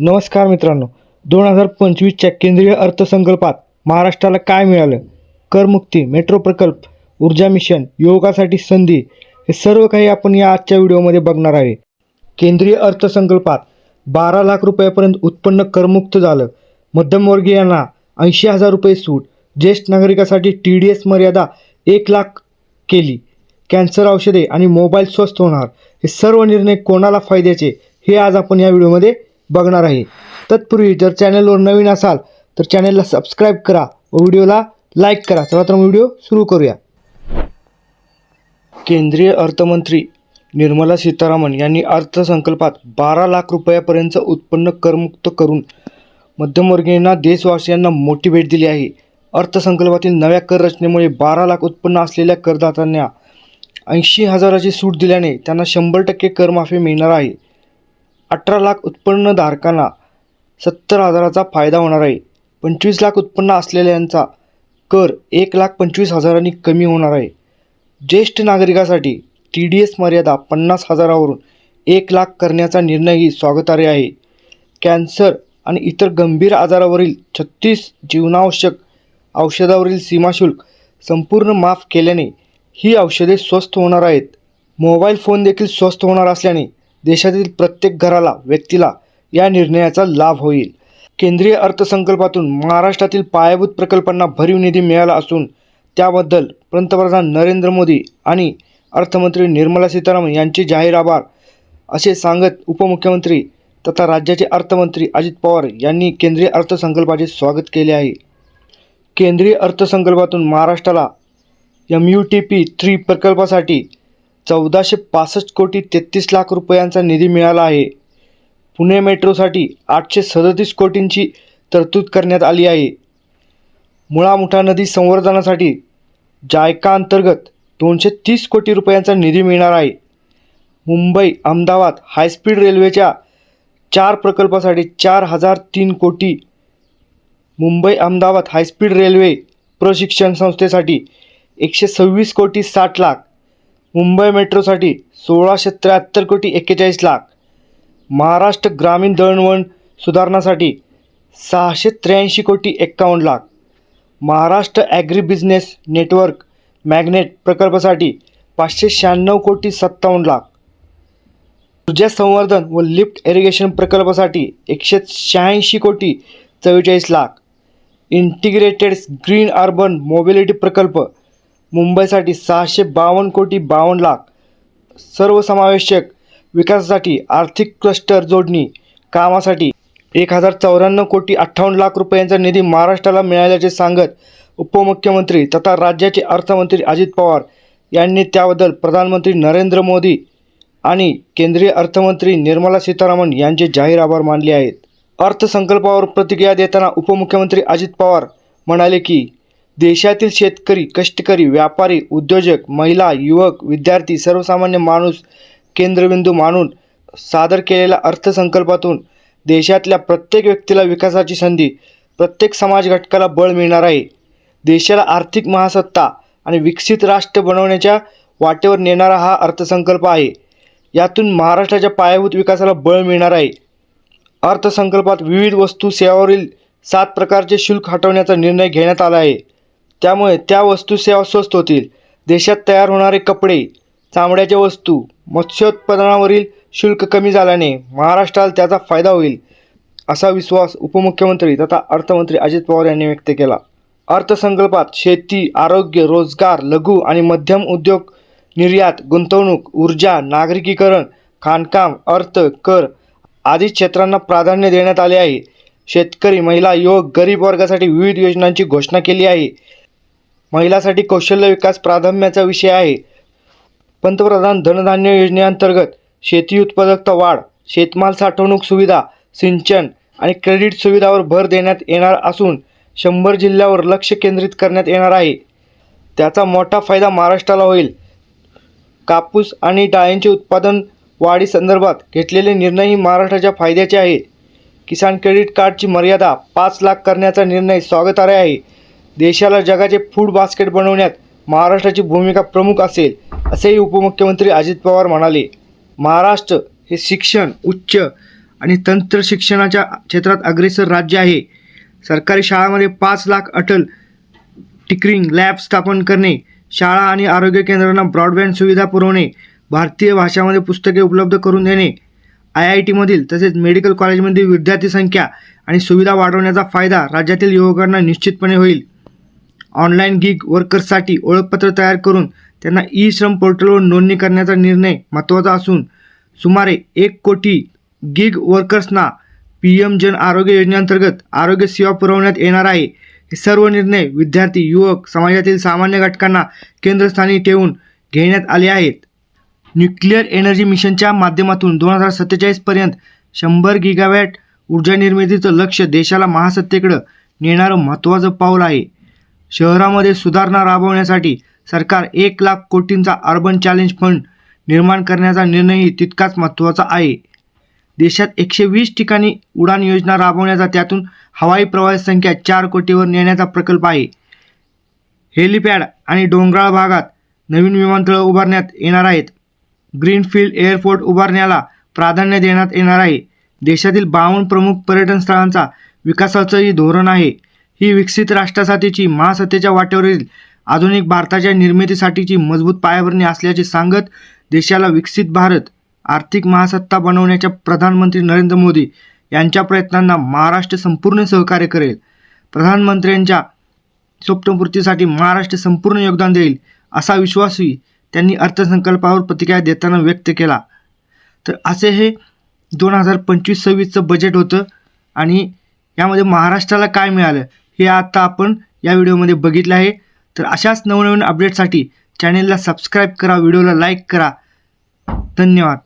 नमस्कार मित्रांनो, 2025च्या केंद्रीय अर्थसंकल्पात महाराष्ट्राला काय मिळालं? करमुक्ती, मेट्रो प्रकल्प, ऊर्जा मिशन, युवकासाठी संधी, हे सर्व काही आपण या आजच्या व्हिडिओमध्ये बघणार आहे. केंद्रीय अर्थसंकल्पात 12 लाख रुपयापर्यंत उत्पन्न करमुक्त झालं. मध्यमवर्गीयांना 80,000 रुपये सूट. ज्येष्ठ नागरिकासाठी TDS मर्यादा 1 लाख केली. कॅन्सर औषधे आणि मोबाईल स्वस्त होणार. हे सर्व निर्णय कोणाला फायद्याचे हे आज आपण या व्हिडिओमध्ये बघणार आहे. तत्पूर्वी जर चॅनलवर नवीन असाल तर चॅनलला सबस्क्राईब करा व व्हिडिओला लाईक करा. चला तर व्हिडिओ सुरू करूया. केंद्रीय अर्थमंत्री निर्मला सीतारामन यांनी अर्थसंकल्पात 12 लाख रुपयापर्यंत उत्पन्न करमुक्त करून मध्यमवर्गीयांना, देशवासियांना मोठी भेट दिली आहे. अर्थसंकल्पातील नव्या कर रचनेमुळे 12 लाख उत्पन्न असलेल्या करदात्यांना 80,000ची सूट दिल्याने त्यांना 100% करमाफी मिळणार आहे. 18 लाख उत्पन्नधारकांना 70,000चा फायदा होणार आहे. 25 लाख उत्पन्न असलेल्यांचा कर 1,25,000 कमी होणार आहे. ज्येष्ठ नागरिकासाठी TDS मर्यादा 50,000वरून 1 लाख करण्याचा निर्णयही स्वागतार्ह आहे. कॅन्सर आणि इतर गंभीर आजारावरील 36 जीवनावश्यक औषधावरील सीमाशुल्क संपूर्ण माफ केल्याने ही औषधे स्वस्त होणार आहेत. मोबाईल फोन देखील स्वस्त होणार असल्याने देशातील प्रत्येक घराला, व्यक्तीला या निर्णयाचा लाभ होईल. केंद्रीय अर्थसंकल्पातून महाराष्ट्रातील पायाभूत प्रकल्पांना भरीव निधी मिळाला असून त्याबद्दल पंतप्रधान नरेंद्र मोदी आणि अर्थमंत्री निर्मला सीतारामन यांचे जाहीर आभार, असे सांगत उपमुख्यमंत्री तथा राज्याचे अर्थमंत्री अजित पवार यांनी केंद्रीय अर्थसंकल्पाचे स्वागत केले आहे. केंद्रीय अर्थसंकल्पातून महाराष्ट्राला MUTP 3 प्रकल्पासाठी 1465 कोटी 33 लाख रुपयांचा निधी मिळाला आहे. पुणे मेट्रोसाठी 837 कोटींची तरतूद करण्यात आली आहे. मुळा मुठा नदी संवर्धनासाठी जायका अंतर्गत 230 कोटी रुपयांचा निधी मिळणार आहे. मुंबई अहमदाबाद हायस्पीड रेल्वेच्या 4 प्रकल्पासाठी 4,003 कोटी. मुंबई अहमदाबाद हायस्पीड रेल्वे प्रशिक्षण संस्थेसाठी 126 कोटी 60 लाख. मुंबई मेट्रोसाठी 1,673 कोटी 41 लाख. महाराष्ट्र ग्रामीण दळणवळण सुधारणासाठी 683 कोटी 51 lakh. Maharashtra agri business network magnet प्रकल्पासाठी 596 कोटी 57 लाख. ऊर्जा संवर्धन व लिफ्ट इरिगेशन प्रकल्पासाठी 186 कोटी 44 lakh. Integrated green urban mobility प्रकल्प मुंबईसाठी 652 कोटी 52 लाख. सर्वसमावेशक विकासासाठी आर्थिक क्लस्टर जोडणी कामासाठी 1,094 कोटी 58 लाख रुपयांचा निधी महाराष्ट्राला मिळाल्याचे सांगत उपमुख्यमंत्री तथा राज्याचे अर्थमंत्री अजित पवार यांनी त्याबद्दल प्रधानमंत्री नरेंद्र मोदी आणि केंद्रीय अर्थमंत्री निर्मला सीतारामन यांचे जाहीर आभार मानले आहेत. अर्थसंकल्पावर प्रतिक्रिया देताना उपमुख्यमंत्री अजित पवार म्हणाले की देशातील शेतकरी, कष्टकरी, व्यापारी, उद्योजक, महिला, युवक, विद्यार्थी, सर्वसामान्य माणूस केंद्रबिंदू मानून सादर केलेल्या अर्थसंकल्पातून देशातल्या प्रत्येक व्यक्तीला विकासाची संधी, प्रत्येक समाज घटकाला बळ मिळणार आहे. देशाला आर्थिक महासत्ता आणि विकसित राष्ट्र बनवण्याच्या वाटेवर नेणारा हा अर्थसंकल्प आहे. यातून महाराष्ट्राच्या पायाभूत विकासाला बळ मिळणार आहे. अर्थसंकल्पात विविध वस्तू सेवावरील 7 प्रकारचे शुल्क हटवण्याचा निर्णय घेण्यात आला आहे. त्यामुळे त्या वस्तू सेवा स्वस्त होतील. देशात तयार होणारे कपडे, चामड्याच्या वस्तू, मत्स्योत्पादनावरील शुल्क कमी झाल्याने महाराष्ट्राला त्याचा फायदा होईल, असा विश्वास उपमुख्यमंत्री तथा अर्थमंत्री अजित पवार यांनी व्यक्त केला. अर्थसंकल्पात शेती, आरोग्य, रोजगार, लघु आणि मध्यम उद्योग, निर्यात, गुंतवणूक, ऊर्जा, नागरिकीकरण, खाणकाम, अर्थ, कर आदी क्षेत्रांना प्राधान्य देण्यात आले आहे. शेतकरी, महिला, युवक, गरीब वर्गासाठी विविध योजनांची घोषणा केली आहे. महिलांसाठी कौशल्य विकास प्राधान्याचा विषय आहे. पंतप्रधान धनधान्य योजनेअंतर्गत शेती उत्पादकता वाढ, शेतमाल साठवणूक सुविधा, सिंचन आणि क्रेडिट सुविधावर भर देण्यात येणार असून 100 जिल्ह्यावर लक्ष केंद्रित करण्यात येणार आहे. त्याचा मोठा फायदा महाराष्ट्राला होईल. कापूस आणि डाळींचे उत्पादन वाढीसंदर्भात घेतलेले निर्णयही महाराष्ट्राच्या फायद्याचे आहे. किसान क्रेडिट कार्डची मर्यादा 5 लाख करण्याचा निर्णय स्वागतार्ह आहे. देशाला जगाचे फूड बास्केट बनवण्यात महाराष्ट्राची भूमिका प्रमुख असेल, असेही उपमुख्यमंत्री अजित पवार म्हणाले. महाराष्ट्र हे शिक्षण, उच्च आणि तंत्र शिक्षणाच्या क्षेत्रात अग्रेसर राज्य आहे. सरकारी शाळांमध्ये 5 लाख अटल टिंकरिंग लॅब स्थापन करणे, शाळा आणि आरोग्य केंद्रांना ब्रॉडबँड सुविधा पुरवणे, भारतीय भाषांमध्ये पुस्तके उपलब्ध करून देणे, IIT-मधील तसेच मेडिकल कॉलेजमधील विद्यार्थी संख्या आणि सुविधा वाढवण्याचा फायदा राज्यातील युवकांना निश्चितपणे होईल. ऑनलाईन गिग वर्कर्ससाठी ओळखपत्र तयार करून त्यांना ई-श्रम पोर्टलवर नोंदणी करण्याचा निर्णय महत्त्वाचा असून सुमारे 1 कोटी गिग वर्कर्सना PM जन आरोग्य योजनेअंतर्गत आरोग्य सेवा पुरवण्यात येणार आहे. हे सर्व निर्णय विद्यार्थी, युवक, समाजातील सामान्य घटकांना केंद्रस्थानी ठेवून घेण्यात आले आहेत. न्यूक्लिअर एनर्जी मिशनच्या माध्यमातून 2047 पर्यंत 100 गिगावॅट ऊर्जा निर्मितीचं लक्ष्य देशाला महासत्तेकडे नेणारं महत्त्वाचं पाऊल आहे. शहरामध्ये सुधारणा राबवण्यासाठी सरकार 1 लाख कोटींचा अर्बन चॅलेंज फंड निर्माण करण्याचा निर्णयही तितकाच महत्त्वाचा आहे. देशात 120 ठिकाणी उडान योजना राबवण्याचा, त्यातून हवाई प्रवास संख्या 4 कोटीवर नेण्याचा प्रकल्प आहे. हेलिपॅड आणि डोंगराळ भागात नवीन विमानतळं उभारण्यात येणार आहेत. ग्रीनफील्ड एअरपोर्ट उभारण्याला प्राधान्य देण्यात येणार आहे. देशातील 52 प्रमुख पर्यटन स्थळांचा विकासाचंही धोरण आहे. ही विकसित राष्ट्रासाठीची महासत्तेच्या वाटेवरील आधुनिक भारताच्या निर्मितीसाठीची मजबूत पायाभरणी असल्याचे सांगत देशाला विकसित भारत आर्थिक महासत्ता बनवण्याच्या प्रधानमंत्री नरेंद्र मोदी यांच्या प्रयत्नांना महाराष्ट्र संपूर्ण सहकार्य करेल. प्रधानमंत्र्यांच्या स्वप्नपूर्तीसाठी महाराष्ट्र संपूर्ण योगदान देईल असा विश्वासही त्यांनी अर्थसंकल्पावर प्रतिक्रिया देताना व्यक्त केला. तर असे हे 2025-26चं बजेट होतं आणि यामध्ये महाराष्ट्राला काय मिळालं हे आता आपण या व्हिडिओमध्ये बघितलं आहे. तर अशाच नवनवीन अपडेटसाठी चॅनेलला सबस्क्राईब करा, व्हिडिओला लाईक करा. धन्यवाद.